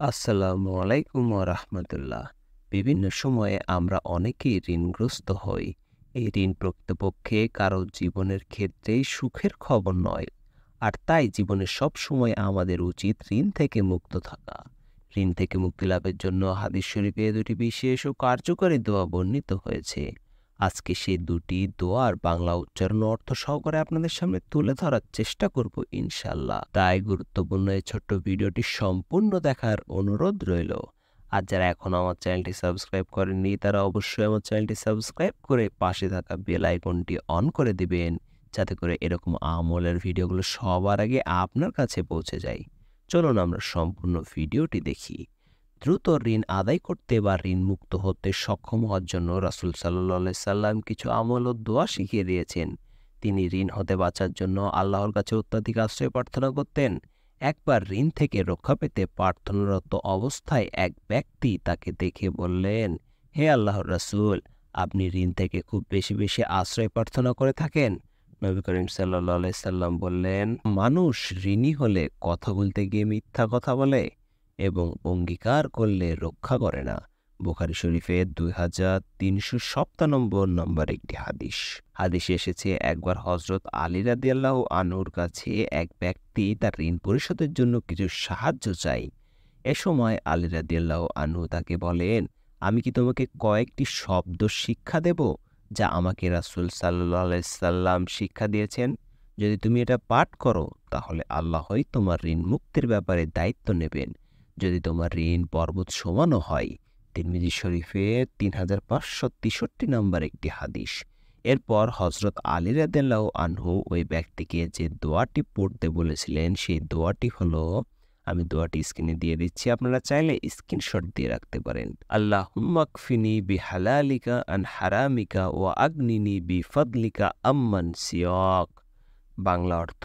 আসসালামু আলাইকুম ওয়া রাহমাতুল্লাহ। বিভিন্ন সময়ে আমরা অনেকেই ঋণগ্রস্ত হই। এই ঋণ প্রকৃতপক্ষে কারো জীবনের ক্ষেত্রেই সুখের খবর নয়। আর তাই জীবনে সবসময় আমাদের উচিত ঋণ থেকে মুক্ত থাকা। ঋণ থেকে মুক্তি লাভের জন্য হাদিস শরীফে দুটি বিশেষ ও কার্যকরী দোয়া বর্ণিত হয়েছে। আজকে সেই দুটি দোয়ার বাংলা উচ্চারণ ও অর্থ সহকারে আপনাদের সামনে তুলে ধরার চেষ্টা করব ইনশাআল্লাহ। তাই গুরুত্বপূর্ণ এই ছোট্ট ভিডিওটি সম্পূর্ণ দেখার অনুরোধ রইল। আর যারা এখনো আমার চ্যানেলটি সাবস্ক্রাইব করেননি তারা অবশ্যই আমার চ্যানেলটি সাবস্ক্রাইব করে পাশে থাকা বেল আইকনটি অন করে দিবেন, যাতে করে এরকম আমলের ভিডিওগুলো সবার আগে আপনার কাছে পৌঁছে যায়। চলুন আমরা সম্পূর্ণ ভিডিওটি দেখি। দ্রুত ঋণ আদায় করতে বা ঋণ মুক্ত হতে সক্ষম হওয়ার জন্য রাসূল সাল্লাল্লাহু আলাইহি সাল্লাম কিছু আমল ও দোয়া শিখিয়ে দিয়েছেন। তিনি ঋণ হতে বাঁচার জন্য আল্লাহর কাছে অত্যধিক আশ্রয় প্রার্থনা করতেন। একবার ঋণ থেকে রক্ষা পেতে প্রার্থনারত অবস্থায় এক ব্যক্তি তাকে দেখে বললেন, হে আল্লাহর রাসূল, আপনি ঋণ থেকে খুব বেশি বেশি আশ্রয় প্রার্থনা করে থাকেন। নবী করিম সাল্লাল্লাহু আলাইহি সাল্লাম বললেন, মানুষ ঋণী হলে কথা বলতে গিয়ে মিথ্যা কথা বলে এবং অঙ্গীকার করলে রক্ষা করে না। বুখারী শরীফের 2357 নম্বর একটি হাদিস। হাদিসে এসেছে, একবার হযরত আলী রাদিয়াল্লাহু আনহুর কাছে এক ব্যক্তি তার ঋণ পরিশোধের জন্য কিছু সাহায্য চাই। এ সময় আলী রাদিয়াল্লাহু আনহু তাকে বলেন, আমি কি তোমাকে কয়েকটি শব্দ শিক্ষা দেব যা আমাকে রাসূল সাল্লাল্লাহু আলাইহি সাল্লাম শিক্ষা দিয়েছেন? যদি তুমি এটা পাঠ করো তাহলে আল্লাহই তোমার ঋণ মুক্তির ব্যাপারে দায়িত্ব নেবেন। যদি তোমার ঋণ পর্বত সমানও হয়। তিরমিজি শরীফে 3563 নম্বর একটি হাদিস। এরপর হযরত আলী রাদিয়াল্লাহু আনহু ওই ব্যক্তিকে যে দোয়াটি পড়তে বলেছিলেন সেই দোয়াটি হলো, আমি দোয়াটি স্ক্রিনে দিয়ে দিচ্ছি, আপনারা চাইলে স্ক্রিনশট দিয়ে রাখতে পারেন। আল্লাহুম্মা কফিনি বিহালালিকা আন হারামিকা ওয়া আগনিনি বিফাদলিকা আম্মান সিয়াক। বাংলা অর্থ,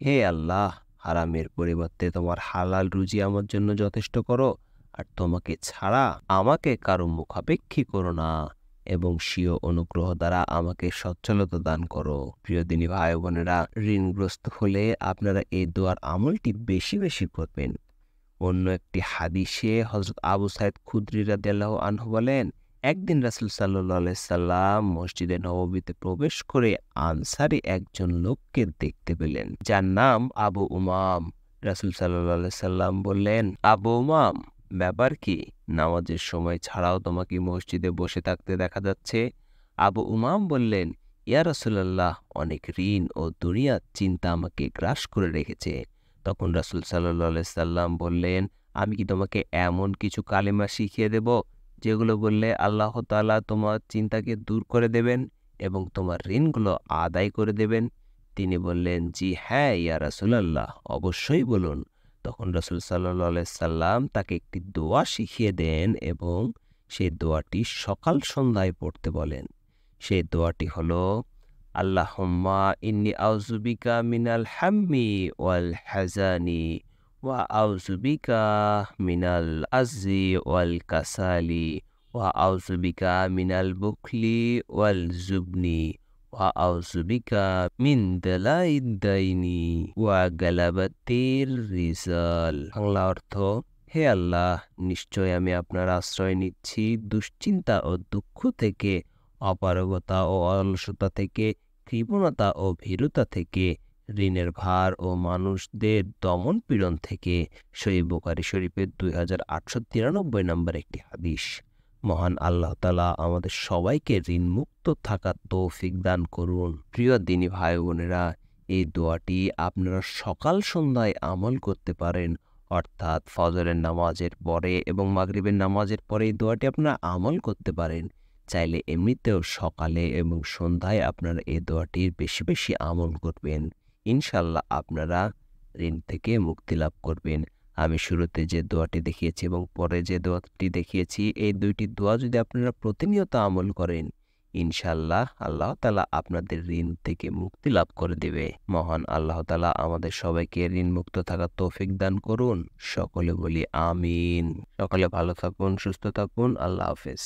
হে আল্লাহ, হারামের পরিবর্তে তোমার হালাল রুজি আমার জন্য যথেষ্ট করো, আর তোমাকে ছাড়া আমাকে কারো মুখাপেক্ষী করো না, এবং স্বীয় অনুগ্রহ দ্বারা আমাকে সচ্ছলতা দান করো। প্রিয় দিনী ভাই বোনেরা, ঋণগ্রস্ত হলে আপনারা এই দোয়ার আমলটি বেশি বেশি করবেন। অন্য একটি হাদিসে হযরত আবু সাঈদ খুদরি রাদিয়াল্লাহু আনহু বলেন, একদিন রাসূল সাল্লাল্লাহু আলাইহি সাল্লাম মসজিদে নববীতে প্রবেশ করে আনসারী একজন লোককে দেখতে পেলেন, যার নাম আবু উমাম। রাসূল সাল্লাল্লাহু আলাইহি সাল্লাম বললেন, আবু উমাম, ব্যাপার কি? নামাজের সময় ছাড়াও তোমাকে মসজিদে বসে থাকতে দেখা যাচ্ছে। আবু উমাম বললেন, ইয়া রাসূলুল্লাহ, অনেক ঋণ ও দুনিয়ার চিন্তা আমাকে গ্রাস করে রেখেছে। তখন রাসূল সাল্লাল্লাহু আলাইহি সাল্লাম বললেন, আমি কি তোমাকে এমন কিছু কালিমা শিখিয়ে দেব যেগুলো বললে আল্লাহ তাআলা তোমার চিন্তাকে দূর করে দেবেন এবং তোমার ঋণগুলো আদায় করে দেবেন? তিনি বললেন, জি হ্যাঁ ইয়া রাসূলুল্লাহ, অবশ্যই বলুন। তখন রাসূল সাল্লাল্লাহু আলাইহি সাল্লাম তাকে একটি দোয়া শিখিয়ে দেন এবং সেই দোয়াটি সকাল সন্ধ্যায় পড়তে বলেন। সেই দোয়াটি হলো, আল্লাহুম্মা ইন্নী আউযু বিকা মিনাল হাম্মি ওয়াল হাযানি ওয়া আউযু বিকা মিনাল আজজি ওয়াল কাসালি ওয়া আউযু বিকা মিনাল বুখলি ওয়াল জুবনি ওয়া আউযু বিকা মিন দালাইদ দাইনি ওয়া গালাবাতির রিজাল। বাংলা অর্থ, হে আল্লাহ, নিশ্চয় আমি আপনার আশ্রয় নিচ্ছি দুশ্চিন্তা ও দুঃখ থেকে, অপারগতা ও অলসতা থেকে, কৃপণতা ও ভীরুতা থেকে, ঋণের ভার ও মানুষদের দমন পীড়ন থেকে। সহিহ বুখারী শরীফের 2893 নম্বর একটি হাদিস। মহান আল্লাহ তাআলা আমাদের সবাইকে ঋণ মুক্ত থাকার তৌফিক দান করুন। প্রিয় দিনী ভাই বোনেরা, এই দোয়াটি আপনারা সকাল সন্ধ্যায় আমল করতে পারেন, অর্থাৎ ফজরের নামাজের পরে এবং মাগরিবের নামাজের পরে এই দোয়াটি আপনারা আমল করতে পারেন। চাইলে এমনিতেও সকালে এবং সন্ধ্যায় আপনারা এই দোয়াটির বেশি বেশি আমল করবেন। ইনশাআল্লাহ আপনারা ঋণ থেকে মুক্তি লাভ করবেন। আমি শুরুতে যে দোয়াটি দেখিয়েছি এবং পরে যে দোয়াটি দেখিয়েছি, এই দুইটি দোয়া যদি আপনারা প্রতিনিয়ত আমল করেন, ইনশাআল্লাহ আল্লাহ তাআলা আপনাদের ঋণ থেকে মুক্তি লাভ করে দেবে। মহান আল্লাহ তাআলা আমাদের সবাইকে ঋণ মুক্ত থাকার তৌফিক দান করুন। সকলে বলি আমিন। সকলে ভালো থাকুন, সুস্থ থাকুন। আল্লাহ হাফেজ।